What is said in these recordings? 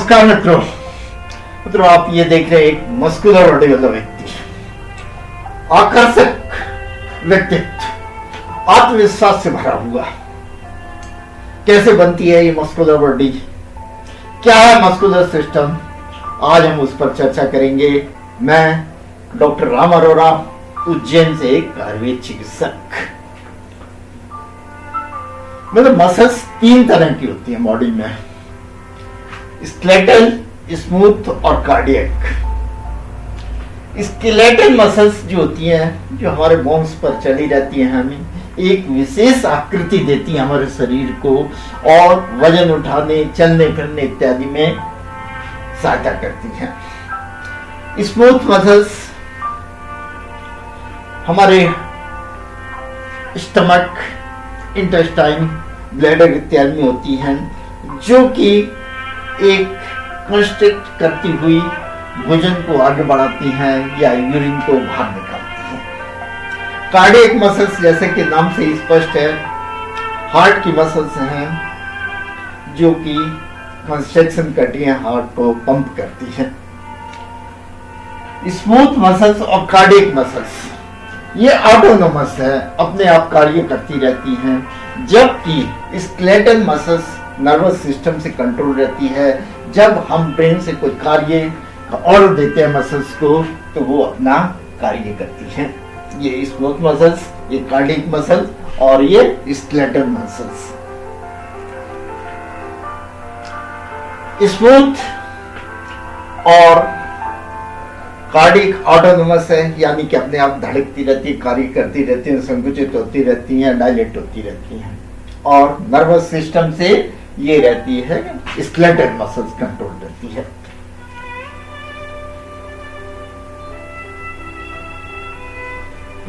नमस्कार मित्रों। आप ये देख रहे हैं एक मस्कुलर बॉडी वाला व्यक्ति, आकर्षक व्यक्तित्व, आत्मविश्वास से भरा हुआ। कैसे बनती है ये मस्कुलर बॉडी, क्या है मस्कुलर सिस्टम, आज हम उस पर चर्चा करेंगे। मैं डॉक्टर राम अरोड़ा, उज्जैन से एक आयुर्वेद चिकित्सक। मतलब मसल्स तीन तरह की होती है बॉडी में, स्केलेटल, स्मूथ और कार्डियक। स्केलेटल मसल्स जो होती हैं, जो हमारे बोन्स पर चली रहती हैं, हमें एक विशेष आकृति देती है हमारे शरीर को और वजन उठाने, चलने फिरने इत्यादि में सहायता करती हैं। स्मूथ मसल्स हमारे स्टमक, इंटेस्टाइन, ब्लैडर इत्यादि में होती हैं, जो कि एक कंस्ट्रिक्ट करती हुई भोजन को आगे बढ़ाती हैं या यूरिन को बाहर निकालती हैं। कार्डियक मसल्स जैसे कि नाम से स्पष्ट है, हार्ट की मसल्स हैं, जो कि कंस्ट्रक्शन करती हैं, हार्ट को पंप करती हैं। स्मूथ मसल्स और कार्डियक मसल्स ये ऑटोनोमस है, अपने आप कार्य करती रहती हैं, जबकि स्केलेटल मसल्स नर्वस सिस्टम से कंट्रोल रहती है। जब हम ब्रेन से कोई कार्य ऑर्डर देते हैं मसल्स को, तो वो अपना कार्य करती हैं। ये स्मूथ मसल्स, ये कार्डियक मसल्स और ये स्केलेटल मसल्स। स्मूथ और कार्डियक ऑटोनोमस है, यानी कि अपने आप धड़कती रहती है, कार्य करती रहती है, संकुचित होती रहती हैं, डायलेट होती रहती हैं। और नर्वस सिस्टम से ये रहती है, स्केलेटल मसल्स कंट्रोल रहती है।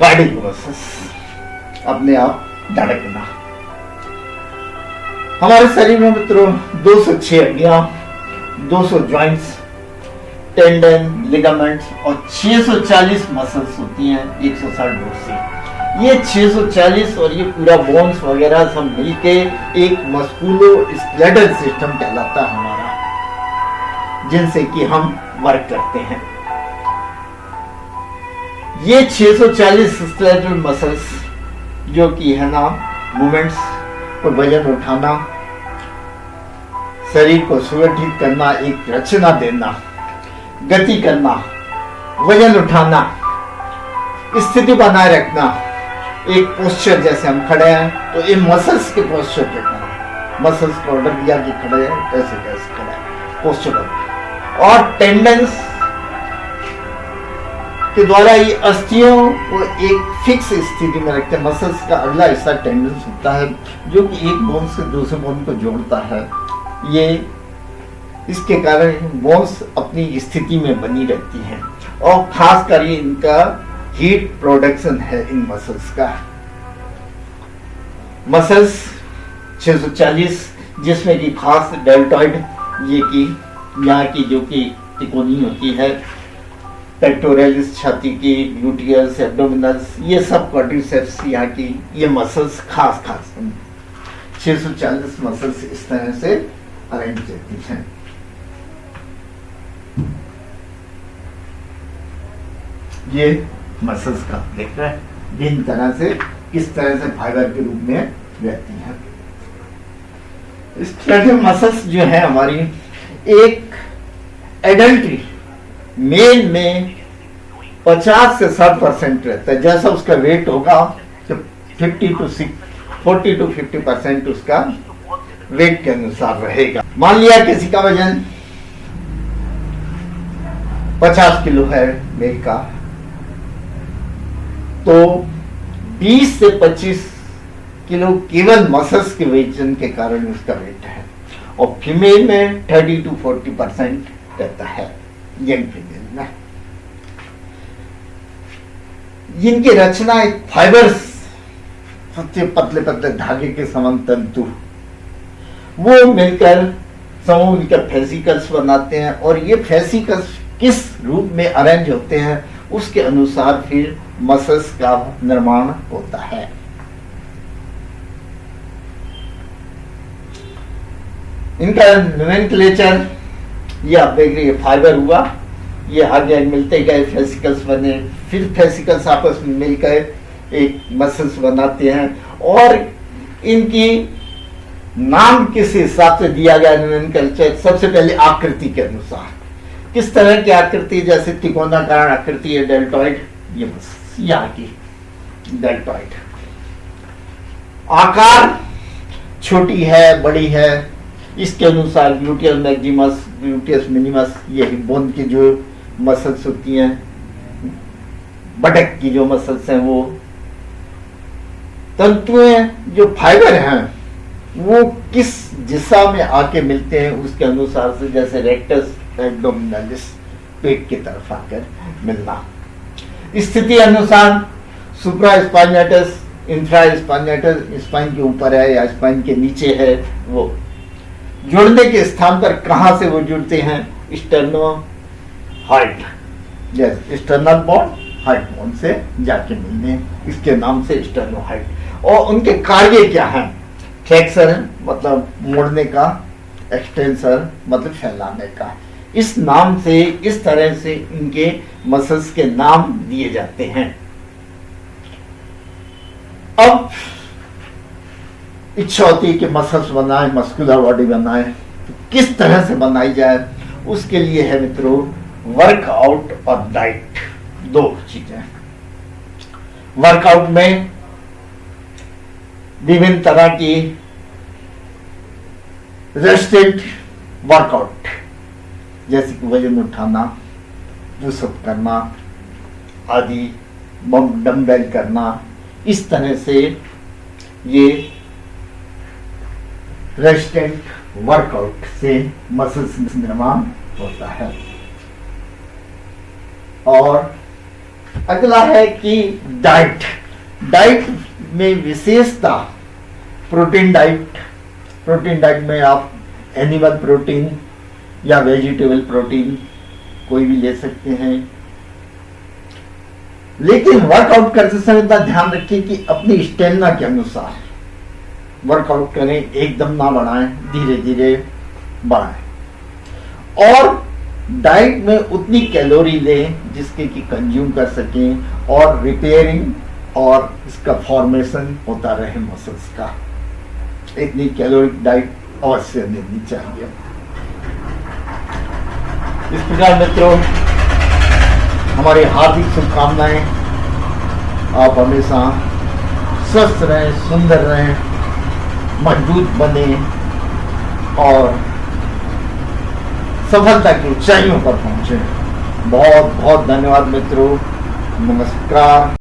कार्डियक मसल्स अपने आप धड़कना। हमारे शरीर में मित्रों 206 हड्डियां, 200 जॉइंट्स, टेंडन, लिगामेंट्स और 640 मसल्स होती हैं 160 डोज से। ये 640 और ये पूरा बोन्स वगैरह सब मिलके एक मस्कुलो स्केलेटल सिस्टम कहलाता है हमारा, जिनसे कि हम वर्क करते हैं। ये 640 स्केलेटल मसल्स जो कि है ना, मूवमेंट्स को, वजन उठाना, शरीर को सुगठित करना, एक रचना देना, गति करना, वजन उठाना, स्थिति बनाए रखना, एक पोस्चर, जैसे हम खड़े हैं तो इन मसल्स के पोस्चर पे खड़ा, मसल्स को ऑर्डर दिया कि खड़े हैं, कैसे कैसे खड़ा है, पोस्चर। और टेंडेंस के द्वारा ये अस्थियों को एक फिक्स स्थिति में रखते हैं। मसल्स का अगला हिस्सा टेंडेंस होता है, जो कि एक बोन से दूसरे बोन को जोड़ता है। ये इसके कारण बोन्स अपनी स्थिति में बनी रहती हैं और खासकर ये इनका हीट प्रोडक्शन है इन मसल्स का। मसल्स 640, जिसमें कि खास डेल्टॉइड, ये कि यहाँ की जो कि तिकोनी होती है, पेक्टोरलिस छाती की, ग्लूटियस, एब्डोमिनल्स, ये सब क्वाड्रिसेप्स यहाँ की ये मसल्स खास 640 मसल्स इस तरह से अरेंज रहती हैं। ये मसल्स का देख रहे हैं जिन तरह से, किस तरह से फाइबर के रूप में रहती हैं। स्केलेटल मसल्स जो है हमारी, एक एडल्ट मेल में 50 से 60% रहता है। जैसा उसका वेट होगा तो 40 to 50% उसका वेट के अनुसार रहेगा। मान लिया किसी का वजन 50 किलो है मेल का, तो 20 से 25 किलो केवल मसल्स के वजन के कारण उसका वेट है। और फीमेल में 30 to 40% रहता है, यंग फीमेल में। जिनकी रचना एक फाइबर्स, पतले पतले धागे के समान तंतु, वो मिलकर समूह मिलकर फेसिकल्स बनाते हैं। और ये फेसिकल्स किस रूप में अरेंज होते हैं, उसके अनुसार फिर मसल्स का निर्माण होता है। इनका नोमेनक्लेचर ये आप देख रही है फाइबर हुआ, ये आगे मिलते गए फेसिकल्स बने, फिर फेसिकल्स आपस में मिलकर एक मसल्स बनाते हैं। और इनकी नाम किस हिसाब से दिया गया ह्यूमन कल्चर, सबसे पहले आकृति के अनुसार, किस तरह की आकृति, जैसे त्रिकोणाकार आकृति है डेल्टॉइड, ये बस यहाँ की डेल्टॉइड। आकार छोटी है बड़ी है, इसके अनुसार ग्लूटियस मैक्सिमस, ग्लूटियस मिनिमस, ये बोन की जो मसल्स होती हैं, बटक की जो मसल्स हैं, वो तंतुएं जो फाइबर हैं वो किस दिशा में आके मिलते हैं उसके अनुसार से, जैसे रेक्टस एब्डोमिनलिस, पेट की तरफ आकर मिलना। स्थिति अनुसार सुप्रा स्पाइनेटस, इंफ्रा स्पाइनेटस, स्पाइन के ऊपर है या स्पाइन के नीचे है, वो जुड़ने के स्थान पर कहां से वो जुड़ते हैं, sterno heart, yes sternal bone heart bone से जाके मिलने, इसके नाम से स्टर्नो हार्ट। और उनके कार्य क्या हैं, फ्लेक्सर है मतलब मोड़ने का, एक्सटेंसर मतलब फैलाने का। इस नाम से, इस तरह से इनके मसल्स के नाम दिए जाते हैं। अब इच्छा होती है कि मसल्स बनाए, मस्कुलर बॉडी बनाए, तो किस तरह से बनाई जाए, उसके लिए है मित्रों वर्कआउट और डाइट, दो चीजें। वर्कआउट में विभिन्न तरह की रेस्टेड वर्कआउट, जैसे कि वजन उठाना, पुशअप करना आदि, डंबल करना, इस तरह से ये रेस्टेड वर्कआउट से मसल्स निर्माण होता है। और अगला है कि डाइट, डाइट में विशेषता प्रोटीन डाइट, प्रोटीन डाइट में आप एनिमल प्रोटीन या वेजिटेबल प्रोटीन कोई भी ले सकते हैं, लेकिन वर्कआउट करते समय इतना ध्यान रखिए कि अपनी स्टेमिना के अनुसार वर्कआउट करें, एकदम ना बढ़ाएं, धीरे धीरे बढ़ाएं। और डाइट में उतनी कैलोरी लें जिसके कि कंज्यूम कर सकें और रिपेयरिंग और इसका फॉर्मेशन होता रहे मसल्स का, इतनी कैलोरिक डाइट अवश्य लेनी चाहिए। इस प्रकार मित्रों हमारी हार्दिक शुभकामनाएं, आप हमेशा स्वस्थ रहें, सुंदर रहें, मजबूत बने और सफलता की ऊंचाइयों पर पहुंचे। बहुत बहुत धन्यवाद मित्रों, नमस्कार।